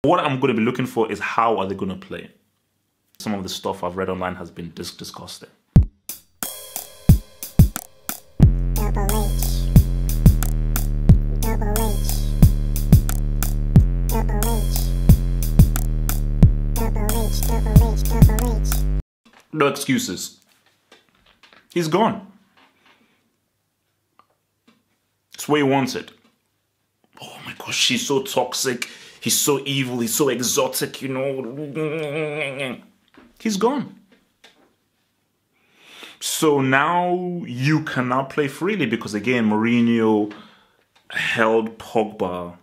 What I'm going to be looking for is how are they going to play. Some of the stuff I've read online has been disgusting. Double H. Double H. Double H. Double H. Double H. Double H. No excuses. He's gone. It's where he wants it. Oh my gosh, she's so toxic. He's so evil. He's so exotic, you know. He's gone. So now you can now play freely because, again, Mourinho held Pogba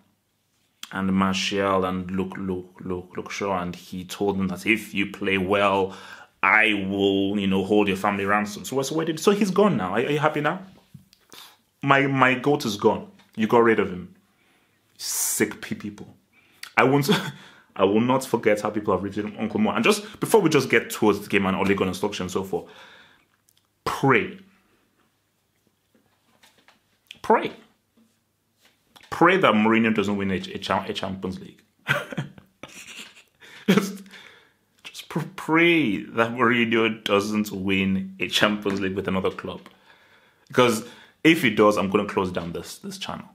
and Martial and Luke Shaw, and he told them that if you play well, I will, you know, hold your family ransom. So he's gone now. Are you happy now? My goat is gone. You got rid of him. Sick people. I will not forget how people have written Uncle Mo. And just before we just get towards the game and Oligon instruction and so forth, pray. Pray. Pray that Mourinho doesn't win a Champions League. just pray that Mourinho doesn't win a Champions League with another club. Because if he does, I'm going to close down this channel.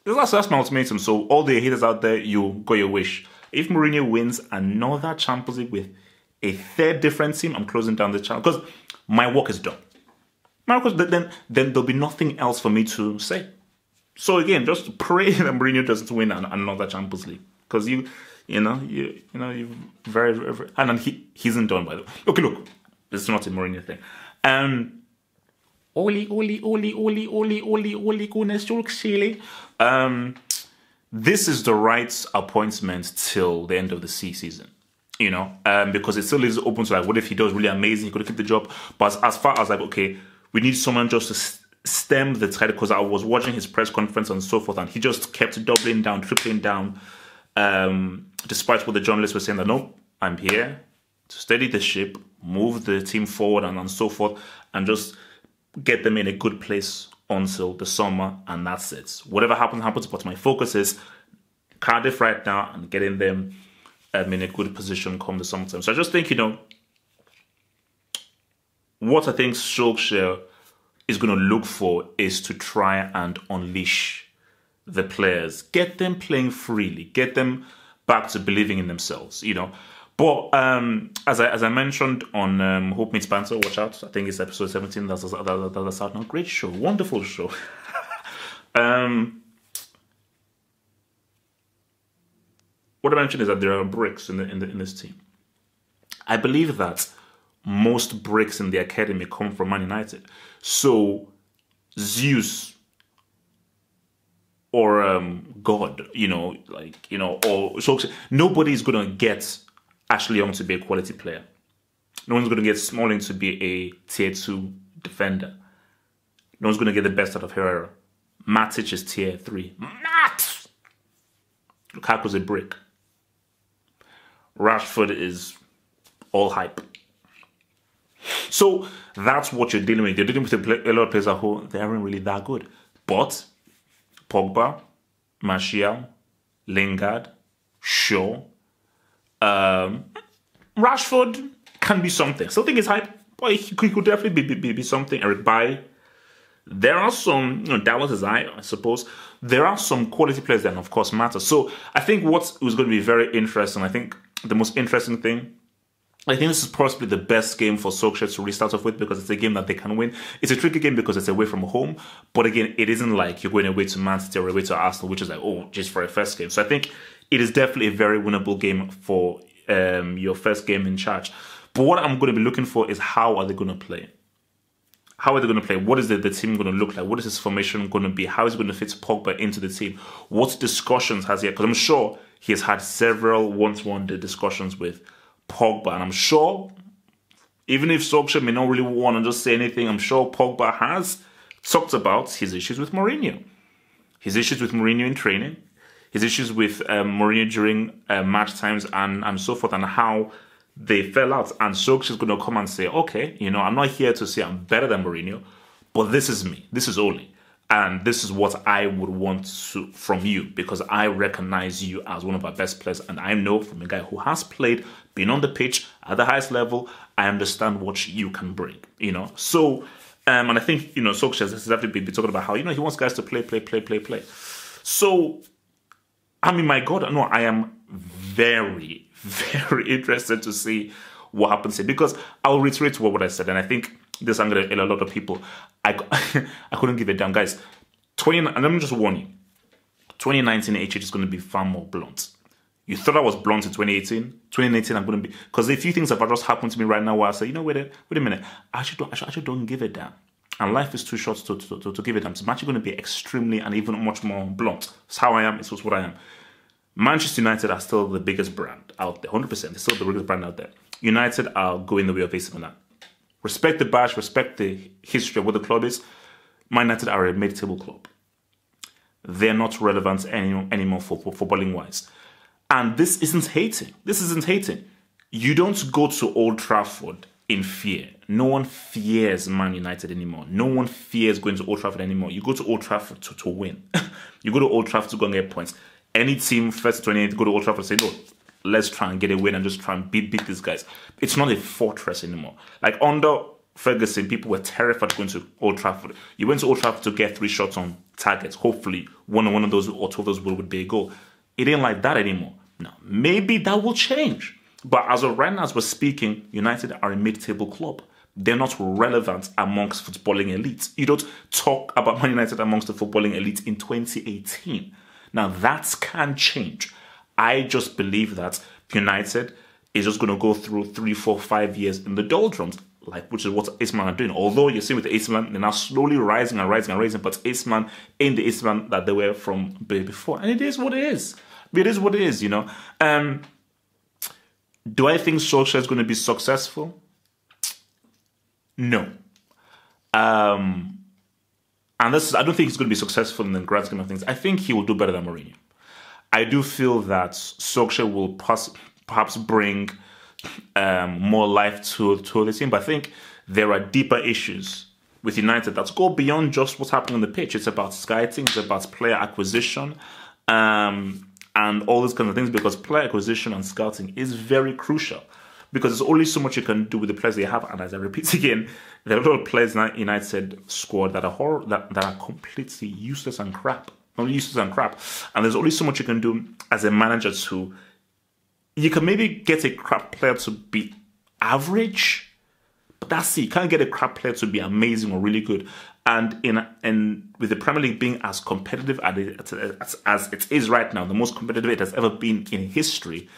That's my ultimatum. So all the haters out there, you got your wish. If Mourinho wins another Champions League with a third different team, I'm closing down the channel because my work is done. Then there'll be nothing else for me to say. So again, just pray that Mourinho doesn't win another Champions League because you very, very, and he isn't done, by the way. Okay, look, this is not a Mourinho thing. This is the right appointment till the end of the season, you know, because it still leaves it open to like, what if he does really amazing? He could keep the job. But as far as like, okay, we need someone just to stem the tide, because I was watching his press conference and so forth, and he just kept doubling down, tripling down, despite what the journalists were saying that, no, I'm here to steady the ship, move the team forward and so forth, and just get them in a good place until the summer, and that's it. Whatever happens, but my focus is Cardiff right now and getting them in a good position come the summertime. So I just think, you know, what I think Solskjaer is going to look for is to try and unleash the players, get them playing freely, get them back to believing in themselves, you know. But as I mentioned on Hope Meets Banter, watch out. I think it's episode 17. That's out now. Great show, wonderful show. What I mentioned is that there are bricks in this team. I believe that most bricks in the academy come from Man United. So Zeus or God, you know, like, you know, or so nobody's gonna get Ashley Young to be a quality player. No one's going to get Smalling to be a tier 2 defender. No one's going to get the best out of Herrera. Matic is tier 3. Matt! Lukaku's a brick. Rashford is all hype. So that's what you're dealing with. You're dealing with a lot of players who they aren't really that good. But Pogba, Martial, Lingard, Shaw, Rashford can be something. Something is hype, but he could definitely be something. Eric Bailly. There are some, you know, Dallas is I suppose. There are some quality players that, of course, matter. So I think what was going to be very interesting, I think the most interesting thing, I think this is possibly the best game for Solskjaer to restart off with because it's a game that they can win. It's a tricky game because it's away from home. But again, it isn't like you're going away to Man City or away to Arsenal, which is like, oh, just for a first game. So I think it is definitely a very winnable game for your first game in charge. But what I'm going to be looking for is how are they going to play? How are they going to play? What is the team going to look like? What is his formation going to be? How is he going to fit Pogba into the team? What discussions has he had? Because I'm sure he has had several one-to-one discussions with Pogba. And I'm sure, even if Solskjaer may not really want to just say anything, I'm sure Pogba has talked about his issues with Mourinho. His issues with Mourinho in training. His issues with Mourinho during match times and so forth, and how they fell out. And Solskjaer's going to come and say, okay, you know, I'm not here to say I'm better than Mourinho, but this is me. This is Oli. And this is what I would want from you, because I recognize you as one of our best players. And I know from a guy who has played, been on the pitch at the highest level, I understand what you can bring, So, and I think, Solskjaer has definitely been talking about how, he wants guys to play. So, I mean, my God, no, I am very, very interested to see what happens here, because I'll reiterate what I said, and I think this I'm going to a lot of people. I couldn't give a damn, guys. And let me just warn you, 2019 HH is going to be far more blunt. You thought I was blunt in 2018. 2019, I'm going to be, because a few things have just happened to me right now where I say, wait a minute, I actually don't give a damn. And life is too short to give a damn. So I'm actually going to be extremely and even much more blunt. It's how I am. It's what I am. Manchester United are still the biggest brand out there, 100%. They're still the biggest brand out there. United are going the way of AC Milan. Respect the badge, respect the history of what the club is. Man United are a mid-table club. They're not relevant anymore for footballing-wise. And this isn't hating. You don't go to Old Trafford in fear. No one fears Man United anymore. No one fears going to Old Trafford anymore. You go to Old Trafford to win. You go to Old Trafford to go and get points. Any team, first 28, go to Old Trafford and say, no, let's try and get a win and just try and beat these guys. It's not a fortress anymore. Like under Ferguson, people were terrified going to Old Trafford. You went to Old Trafford to get 3 shots on targets. Hopefully, one of those or 2 of those would be a goal. It ain't like that anymore. Now, maybe that will change. But as of right now, as we're speaking, United are a mid-table club. They're not relevant amongst footballing elites. You don't talk about Man United amongst the footballing elite in 2018. Now, that can change. I just believe that United is just going to go through 3, 4, 5 years in the doldrums, which is what AC Milan are doing. Although you see with the AC Milan, they're now slowly rising, but AC Milan ain't the AC Milan that they were from before. And it is what it is. It is what it is, Do I think Solskjaer is going to be successful? No. And I don't think he's going to be successful in the grand scheme of things. I think he will do better than Mourinho. I do feel that Solskjaer will perhaps bring more life to the team, but I think there are deeper issues with United that go beyond just what's happening on the pitch. It's about scouting, it's about player acquisition, and all these kinds of things, because player acquisition and scouting is very crucial. Because there's only so much you can do with the players they have, and as I repeat again, there are a lot of players in United squad that are completely useless and crap. And there's only so much you can do as a manager to. You can maybe get a crap player to be average, but that's it. You can't get a crap player to be amazing or really good. And with the Premier League being as competitive as it is right now, the most competitive it has ever been in history,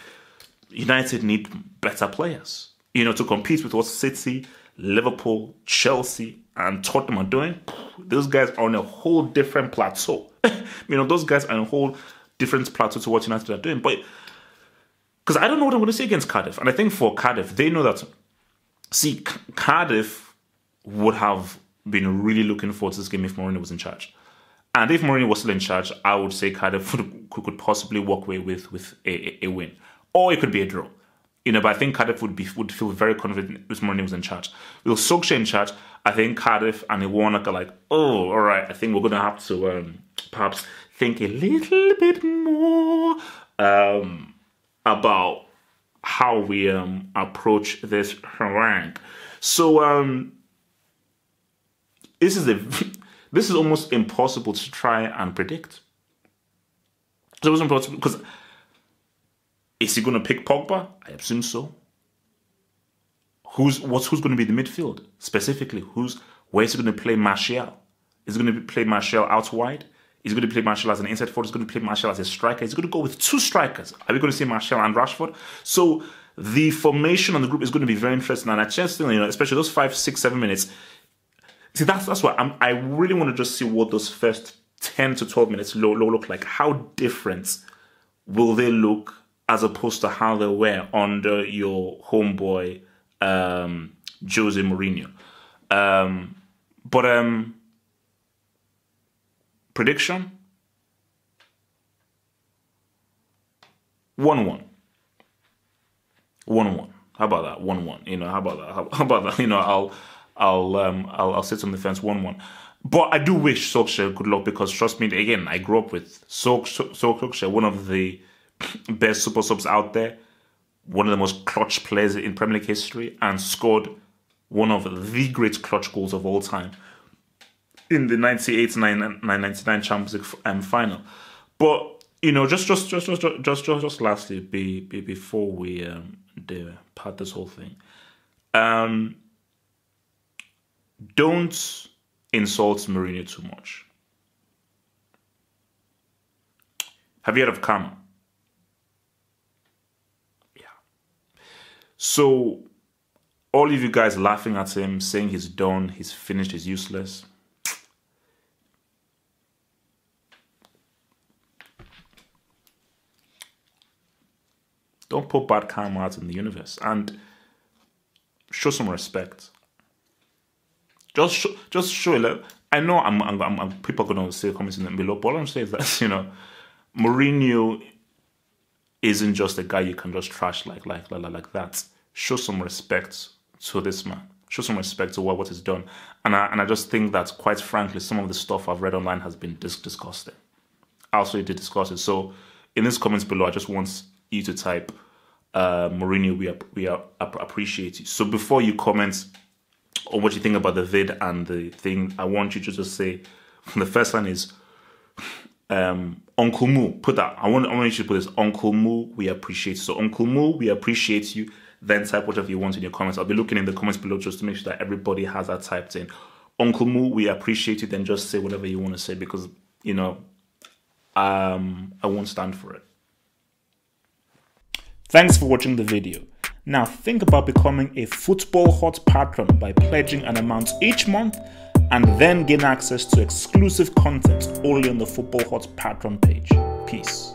United need better players, to compete with what City, Liverpool, Chelsea, and Tottenham are doing. Those guys are on a whole different plateau. Those guys are on a whole different plateau to what United are doing. But because I don't know what I'm going to say against Cardiff, and I think for Cardiff, they know that. See, Cardiff would have been really looking forward to this game if Mourinho was in charge. And if Mourinho was still in charge, I would say Cardiff could possibly walk away with a win. Or it could be a draw. But I think Cardiff would feel very confident if Mourinho was in charge. With Solskjaer in charge, I think Cardiff and Warnock are like, oh, all right, I think we're going to have to perhaps think a little bit more about how we approach this harangue. So this is almost impossible to try and predict. It was impossible because is he going to pick Pogba? I assume so. Who's going to be the midfield specifically? Where is he going to play Martial? Is he going to play Martial out wide? Is he going to play Martial as an inside forward? Is he going to play Martial as a striker? Is he going to go with 2 strikers? Are we going to see Martial and Rashford? So the formation on the group is going to be very interesting, and I just think, especially those 5, 6, 7 minutes. See, that's why I really want to just see what those first 10 to 12 minutes look like. How different will they look as opposed to how they were under your homeboy Jose Mourinho? But prediction? 1-1. 1-1. How about that? 1-1. How about that? How about that? I'll sit on the fence 1-1. But I do wish Solskjaer good luck because trust me, again, I grew up with Solskjaer, one of the best super subs out there, one of the most clutch players in Premier League history, and scored one of the great clutch goals of all time in the 98-99 Champions League final. But you know, just lastly, before we part this whole thing, don't insult Mourinho too much. Have you heard of karma? Yeah. So all of you guys laughing at him, saying he's done, he's finished, he's useless. Don't put bad karma out in the universe and show some respect. Just show a little. I know people are going to say comments in the below, but all I'm saying is that, you know, Mourinho isn't just a guy you can just trash like that. Show some respect to this man. Show some respect to what he's done. And I just think that, quite frankly, some of the stuff I've read online has been disgusting. I also did discuss it. So in these comments below, I just want you to type Mourinho, we appreciate you. So before you comment on what you think about the vid and the thing, I want you to just say, the first line is Uncle Moo. Put that. I want you to put this. Uncle Moo, we appreciate you. So Uncle Moo, we appreciate you. Then type whatever you want in your comments. I'll be looking in the comments below just to make sure that everybody has that typed in. Uncle Moo, we appreciate you. Then just say whatever you want to say, because, you know, I won't stand for it. Thanks for watching the video. Now think about becoming a Football Hut patron by pledging an amount each month and then gain access to exclusive content only on the Football Hut patron page. Peace.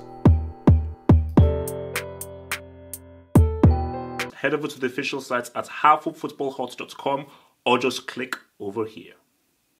Head over to the official site at halffootballhut.com or just click over here.